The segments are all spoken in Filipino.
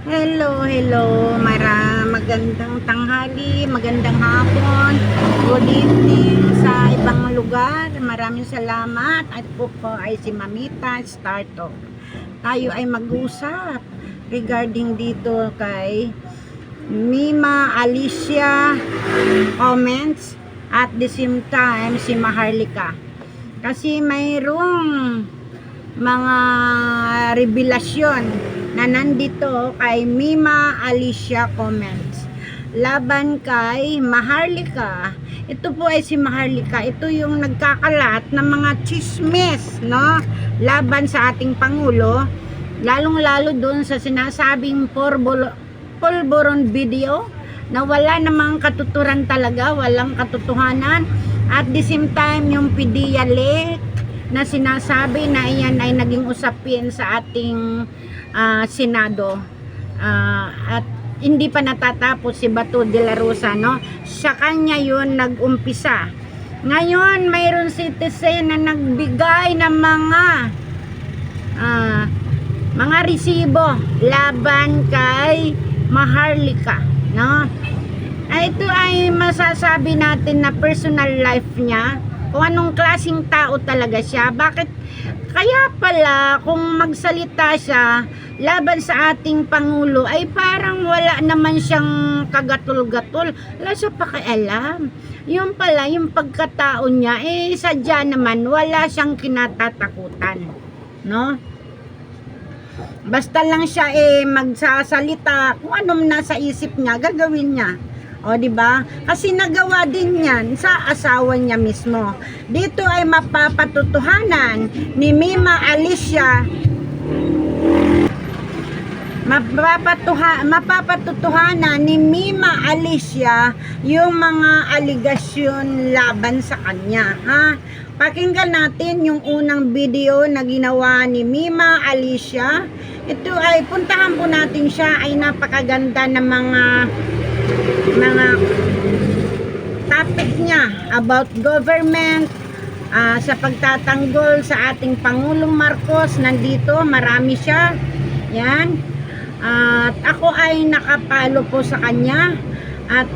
Hello. Magandang tanghali, magandang hapon, good evening sa ibang lugar. Maraming salamat. At po ay si Mamita Starto. Tayo ay mag-usap regarding dito kay Mima Alicia comments at the same time si Maharlika. Kasi mayroong mga revelasyon na nandito kay Mima Alicia comments laban kay Maharlika. Ito po ay si Maharlika, ito yung nagkakalat ng mga chismis, no, laban sa ating Pangulo, lalong lalo dun sa sinasabing polvoron video na wala namang katuturan talaga, walang katotohanan. At the same time yung PDEA leak na sinasabi na iyan ay naging usapin sa ating Senado, at hindi pa natatapos si Bato de la Rosa, no? Sa kanya yun nag-umpisa. Ngayon mayroon citizen na nagbigay ng mga resibo laban kay Maharlika, no? Ito ay masasabi natin na personal life niya, kung anong klaseng tao talaga siya. Bakit kaya pala kung magsalita siya laban sa ating Pangulo ay parang wala naman siyang kagatol-gatol, wala siya pakialam. Yung pala yung pagkatao niya sadya naman wala siyang kinatatakutan, no? Basta lang siya magsasalita kung anong nasa isip niya, gagawin niya. O, di ba? Kasi nagawa din 'yan sa asawa niya mismo. Dito ay mapapatutuhanan ni Mima Alicia, mapapatutuhanan ni Mima Alicia yung mga aligasyon laban sa kanya, ha? Pakinggan natin yung unang video na ginawa ni Mima Alicia. Ito ay puntahan po natin siya, ay napakaganda ng mga topic niya about government, sa pagtatanggol sa ating Pangulong Marcos. Nandito marami siya yan, at ako ay nakapalo po sa kanya at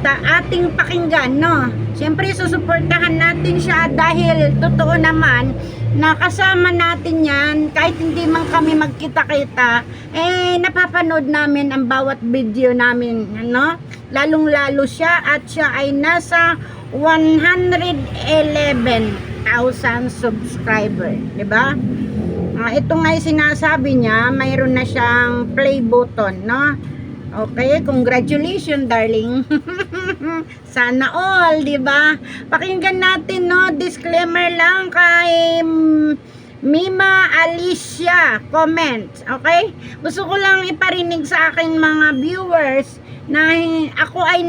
ating pakinggan, no? Siyempre susuportahan natin siya dahil totoo naman na kasama natin yan, kahit hindi man kami magkita-kita, napapanood namin ang bawat video namin, no? Lalong lalo siya, at siya ay nasa 111,000 subscriber, di ba? Ito nga sinasabi niya, mayroon na siyang play button, no? Okay, congratulations darling. Sana all, di ba? Pakinggan natin, no? Disclaimer lang kay Mima Alicia comment, okay? Gusto ko lang iparinig sa aking mga viewers na ako ay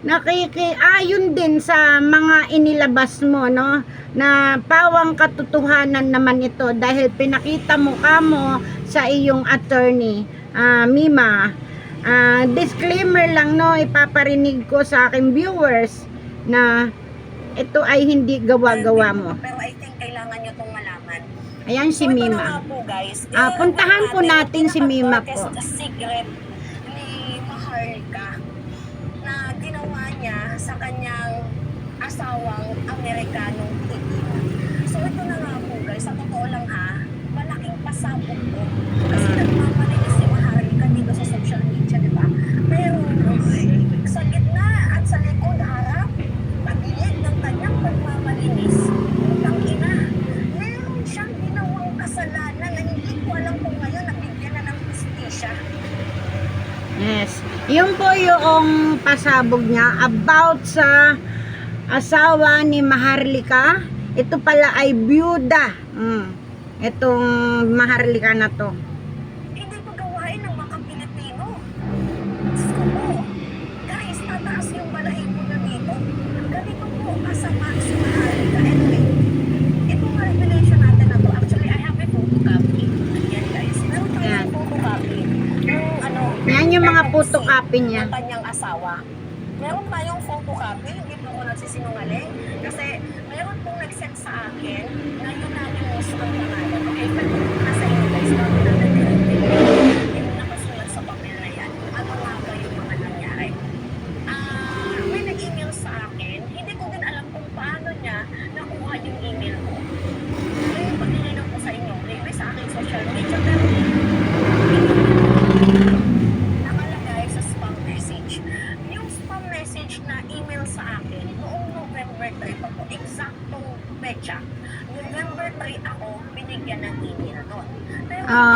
nakikiayon din sa mga inilabas mo, no? Na pawang katotohanan naman ito dahil pinakita mo kamo sa iyong attorney, Mima. Disclaimer lang, no, ipaparinig ko sa aking viewers na ito ay hindi gawa-gawa mo. Pero I think kailangan nyo itong malaman. Ayan si Mima. Po, guys, Puntahan po natin si Mima po. Secret ni Maharlika na ginawa niya sa kanyang asawang Amerikanong iiwan. So ito na nga po, guys, sa totoo lang ha, malaking pasabog po. Kasi nagmamalinis si Maharlika dito sa social media, di ba? Pero sa gitna at sa likod harap, pagilid ng kanyang pagmamalinis, ang ina, meron siyang ginawang kasalanan na hindi ko alam kung ngayon nabigyan na ng justisya. Yes. Yun po yung pasabog niya about sa asawa ni Maharlika. Ito pala ay byuda. Itong Maharlika na to. Hindi pa gawain ng mga Pilipino. Diyos ko po. Guys, tataas yung balahibo na dito. Ganito po, kasama si Maharlika. Anyway, itong revelation natin na to, actually, I have a photocopy. Ayan, guys. Meron tayong photocopy. Yan yung mga photocopy niya. Ng kanyang asawa. Meron tayong photocopy, hindi po ako nagsisinungaling. Kasi meron pong nag-send sa akin na unanimous ang pangalan. Okay, pero nasa inyo guys, bago natin yung nakasulat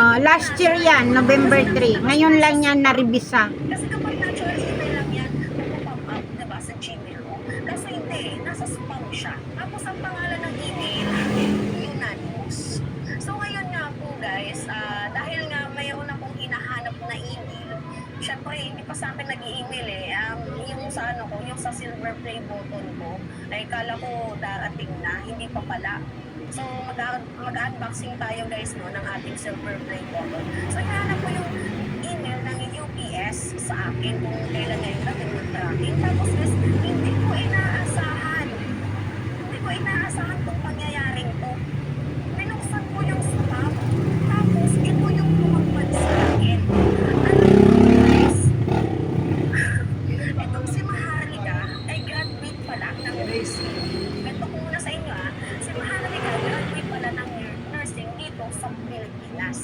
Last year yan, November 3. Ngayon lang yan na-revisa. Kasi kapag natural email lang yan, magpapop up, diba, sa Gmail mo. Kasi hindi, nasa spam siya. Tapos ang pangalan ng email, Unanimous. So ngayon nga po guys, dahil nga mayroon akong hinahanap na email, syempre hindi pa sa akin nag-i-email eh. Yung sa ano ko, yung sa silver play button ko, ay kala ko darating na, hindi pa pala. So, mag-unboxing tayo guys no, ng ating silver play button. So, hinahanap ko yung email ng UPS sa akin kung kailan niya yung dating ng tracking. Tapos guys, hindi ko inaasahan. Hindi ko inaasahan itong pangyayaring to. Binuksan ko yung spam. Tapos, ito yung tumagpad sa akin. Alam mo guys, itong si Maharlika ay graduate pala ng nursing. Ito ko muna sa inyo si Maharlika graduate pala ng nursing dito sa Pilipinas.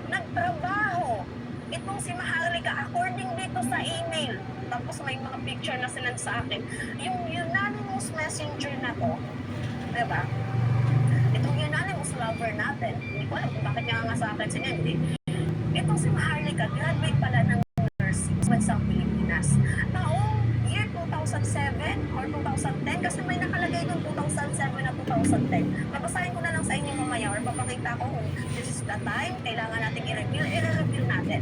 Nagtrabaho itong si Maharlika according dito sa email. Tapos may mga picture na sila sa akin. Yung Unanimous Messenger na to, diba? Itong Unanimous lover natin, hindi ko alam kung bakit niya nga sa akin sinindi. Itong si Maharlika graduate pala ng nursing sa Pilipinas. Taong year 2007 or 2010 kasi may nakalagay doon 2007 na 2010. Babasahin ko na lang sa inyo mamaya or papakita ko kung this is the time kailangan natin i-review natin.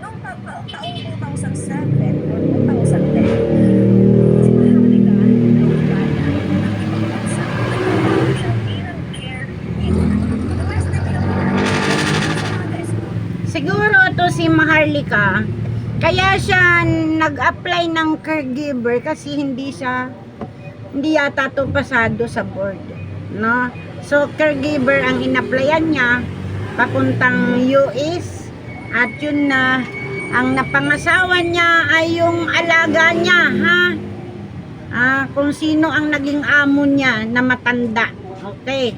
Noong taong 2007 or 2010, si Maharlika lumabas ng ibang bansa. Nagtrabaho siya bilang caregiver. Domestic helper. Siguro to si Maharlika, kaya siya nag-apply ng caregiver kasi hindi yata to pasado sa board, no? So caregiver ang in-applyan niya papuntang US at yun na ang napangasawa niya ay yung alaga niya, ha? Kung sino ang naging amo niya na matanda. Okay.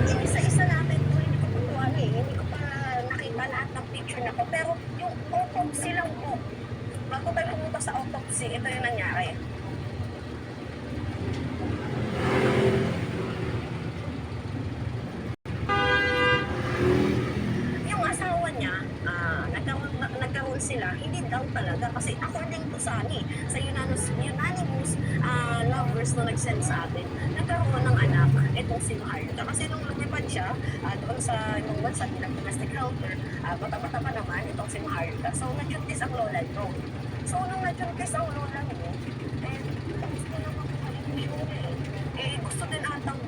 Isa-isa natin ito, hindi ko po ano eh, hindi ko pa nakita lahat ng picture na to. Pero yung autopsy lang po, bago tayo pumunta sa autopsy, ito yung nangyari. Yung asawa niya, nagkaroon sila, hindi daw talaga kasi according to Sunny, sa Unanimous lovers na nag-send sa atin, nagkaroon ng anak itong si Maharlika. Kasi nung lumipad siya doon sa ibang bansa bilang domestic helper, bata-bata pa naman itong si Maharlika. So, nadyuntis ang lola nyo. So, nung nadyuntis ang lola nyo, gusto naman gusto din atang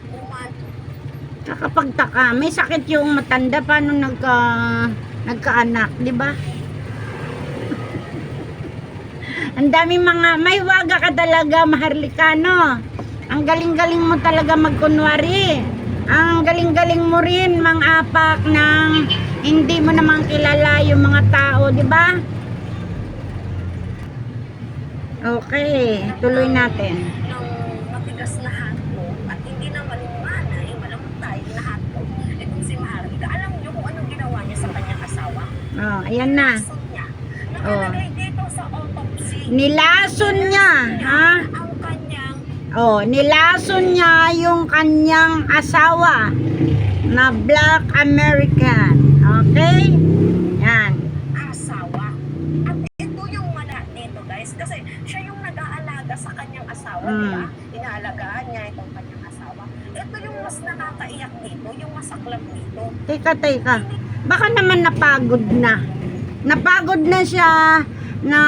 Nakapagtaka, may sakit yung matanda paano nagkaanak, di ba? Ang daming mga may waga ka talaga, Maharlika, no? Ang galing-galing mo talaga magkunwari. Ang galing-galing mo rin mang-apak ng hindi mo namang kilala yung mga tao, di ba? Okay, tuloy natin. ng matigas na hotdog at hindi naman manay, malamatay na hotdog. Itong si Maharlika, alam niyo kung anong ginawa niya sa kanyang asawa? Oh, ayan na. Nilason niya. Nakalagay dito sa autopsy. Nilason niya, ha? Ang kanyang Oh, nilason niya yung kanyang asawa na Black American. Okay? Yan. asawa. At ito yung mala dito guys, kasi siya yung nag-aalaga sa kanyang asawa, di ba? Inaalagaan niya itong kanyang asawa. Ito yung mas nakakaiyak dito, yung masaklap dito. Teka. Baka naman napagod na. Napagod na siya na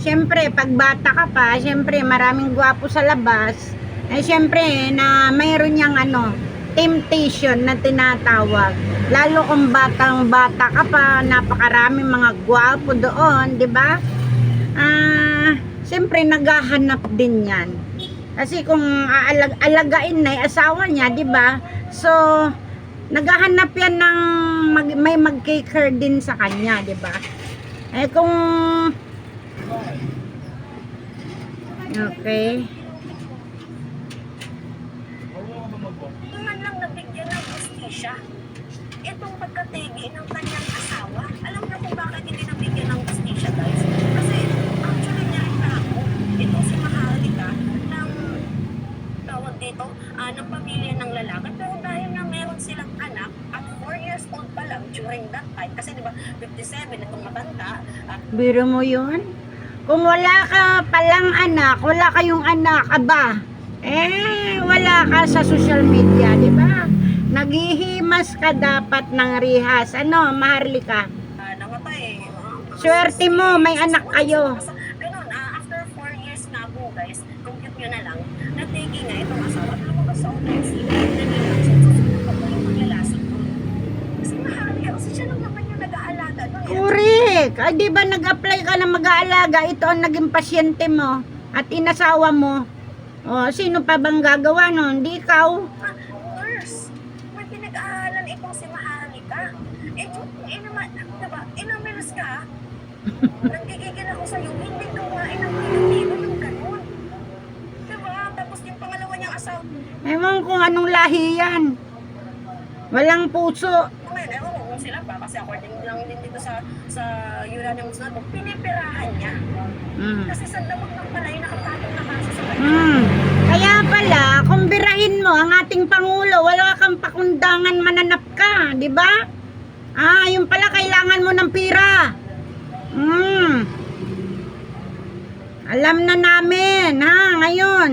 siyempre pag bata ka pa, siyempre maraming gwapo sa labas. Eh siyempre na mayroon niyang temptation na tinatawag. Lalo kung batang-bata ka pa, napakaraming mga gwapo doon, 'di ba? Siyempre naghahanap din 'yan. Kasi kung alagain na 'yung asawa niya, 'di ba? So naghahanap 'yan ng may mag-care din sa kanya, 'di ba? Eh kung Okay. Hindi man lang nabigyan ng justisya itong pagkategi ng kanyang asawa. Alam niyo kung bakit hindi nabigyan ng justisya, guys? Kasi actually niya rin ako. Ito si Maharlika ng tawag dito, ng pamilya ng lalaki. Pero dahil na meron silang anak at 4 years old pa lang during that time, kasi di ba 57 itong matanda, Biro mo yun? Kung wala ka palang anak, wala kayong anak, aba, wala ka sa social media, di ba? Naghihimas ka dapat ng rihas. Ano, Maharlika? namatay. Swerte mo, may anak kayo. Ganun, after 4 years na po, guys, compute nyo na lang, natigi nga itong asawa at lumabas sa OPC. Susunod pa po yung maglalasot ko. Kasi Maharlika, kasi siya lang naman yung nag-aalaga. Correct. Ay, di ba nag-apply ka na mag-aalaga? Ito ang naging pasyente mo at inasawa mo. O, sino pa bang gagawa nun? Di ikaw. Nurse, may pinag-aaralan itong si Maharlika. Diba, inamelas ka, nagkikigil ako sa'yo, hindi gawain ng Pilipino yung ganun. Diba, tapos yung pangalawa niyang asawa, Ewan kung anong lahi yan. Walang puso. ngayon, ewan ko kung sila pa, kasi according lang din dito sa Uranus na ito, pinipirahan niya. Kasi sa damag ng palay, nakapatong na kaso sa kanya. Kaya pala, kung birahin mo ang ating Pangulo, wala kang pakundangan, mananap ka, di ba? Yung pala, kailangan mo ng pira. Alam na namin, ngayon.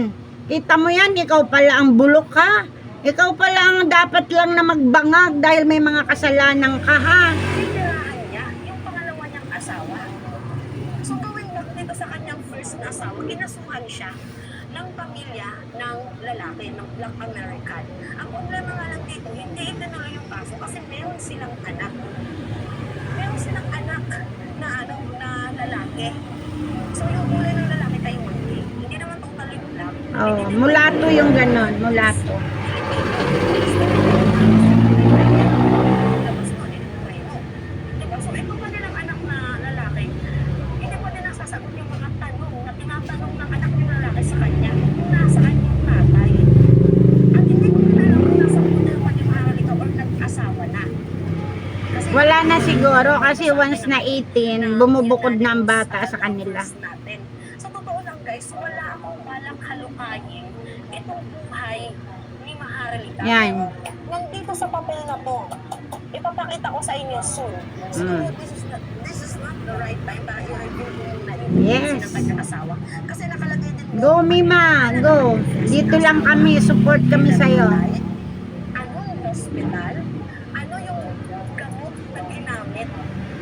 Kita mo yan, ikaw pala ang bulok, ha? Ikaw pala ang dapat lang na magbangag dahil may mga kasalanan ka, ha? Pinipirahan niya yung pangalawa niyang asawa. So gawin back dito sa kanyang first na asawa, kinasuhan siya ng pamilya ng lalaki, ng Black American. Ang problema nga lang dito, hindi itinuloy yung kaso kasi meron silang anak. Meron silang anak na lalaki. So yung kulay ng lalaki kay Monty, hindi naman totally black. Oh, mulato yung ganon, mulato. Diba? So ito pa nilang anak na lalaki, hindi pa din nasasagot yung mga tanong na tinatanong ng anak ng lalaki sa kanya kung nasaan yung tatay. At hindi ko na alam kung nasa putil pa ni Maharlika or nag-asawa na. Kasi Wala na siguro kasi once na 18, bumubukod na ang bata sa kanila. natin. Sa totoo lang guys, wala akong balang halukayin itong buhay ni Maharlika. Yan. Nandito sa papel na to, ipapakita ko sa inyo soon. Siguro this is not the right time para i-review ko muna yung Yes. ng kanyang asawa. Kasi nakalagay din Go, Mima, go. Dito lang kami, support kami sa'yo. Anong hospital, ano yung gamot na ginamit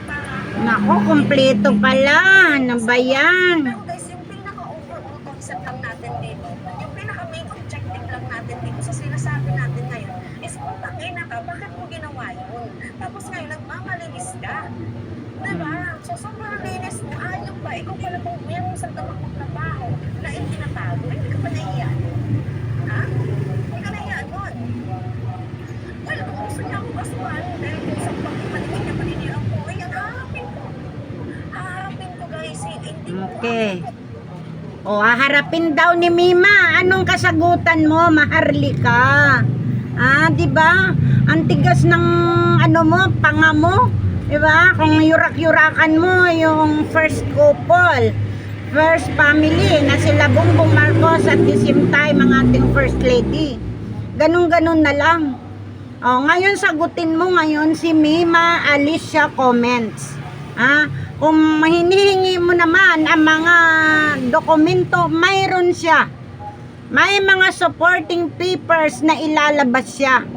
para... Nako, kompleto pala. Ano ba yan? Pero guys, yung pinaka-overall concept lang natin dito, yung pinaka-main objective lang natin dito sa sinasabi natin ngayon is kung tangina ka, bakit mo ginawa yun? Tapos ngayon, nagmamalinis ka. Diba? So, sobrang linis mo. Ayok ba? Ikaw pala kung meron sa damang magtrabaho na itinatago, hindi ka pa nahiyan. Ha? Hindi ka nahiyan nun. Well, kung gusto niya akong kasuhan, dahil kung sa pagkipaligid niya paninirang ko, ayan, haharapin ko. Haharapin ko, guys. Hindi ko Okay. O, haharapin daw ni Mima. Anong kasagutan mo, Maharlika? Di ba? Ang tigas ng ano mo, panga mo. Di ba? Kung yurak-yurakan mo yung first couple, first family na sila Bongbong Marcos at the same time ang ating first lady. Ganun-ganun na lang. O, ngayon sagutin mo ngayon si Mima Alicia Comments. Kung hinihingi mo naman ang mga dokumento, mayroon siya. May mga supporting papers na ilalabas siya.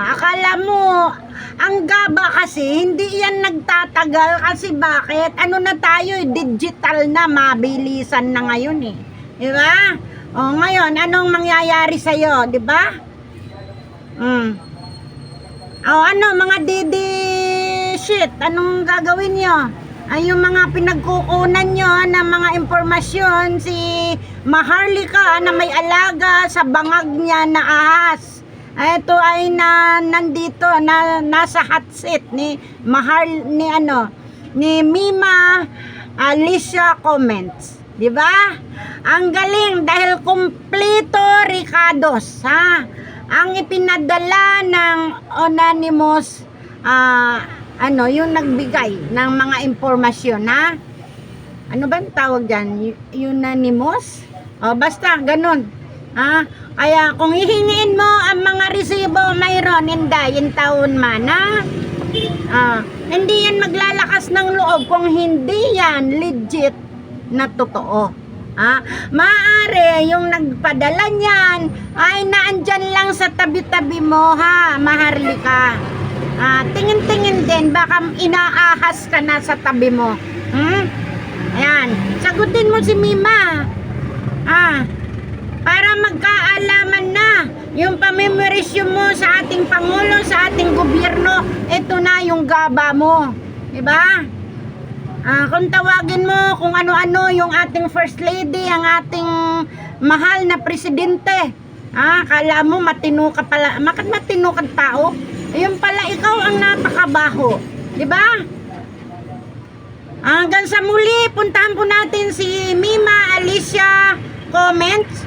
Akala mo, ang gaba kasi, hindi yan nagtatagal kasi bakit? Ano na tayo, digital na, mabilisan na ngayon eh. Diba? O ngayon, anong mangyayari sa'yo, diba? Ano, mga didi shit, anong gagawin nyo? Ay, yung mga pinagkukunan nyo na mga impormasyon, si Maharlika na may alaga sa bangag niya na ahas. Ito ay nandito, nasa hot seat ni ni Mima Alicia Comments. Di ba? Ang galing dahil kumpleto Ricardos, ha? Ang ipinadala ng anonymous, yung nagbigay ng mga impormasyon, ha? Ano ba ang tawag dyan? Unanimous? O, basta, ganun. Ha? Kaya kung hihingiin mo ang mga resibo, mayroon, yung taon man, ha? Hindi yan maglalakas ng loob kung hindi yan legit na totoo. Maaari yung nagpadala niyan ay naandyan lang sa tabi-tabi mo, ha, Maharlika. Tingin-tingin din, baka inaahas ka na sa tabi mo. Ayan, sagutin mo si Mima. Para magkaalaman na yung pamimerisyo mo sa ating Pangulo, sa ating gobyerno, ito na yung gaba mo. Diba? Kung tawagin mo kung ano-ano yung ating First Lady, ang ating mahal na presidente, kala mo matino ka pala, matino kang tao, yung pala ikaw ang napakabaho. Diba? Hanggang sa muli, puntahan po natin si Mima Alicia Comments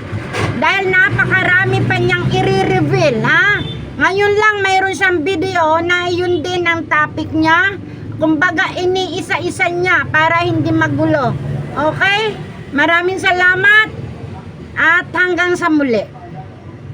dahil napakarami pa niyang i-reveal, ha? Ngayon lang mayroon siyang video na yun din ang topic niya. Kumbaga iniisa-isa niya para hindi magulo. Okay? Maraming salamat at hanggang sa muli.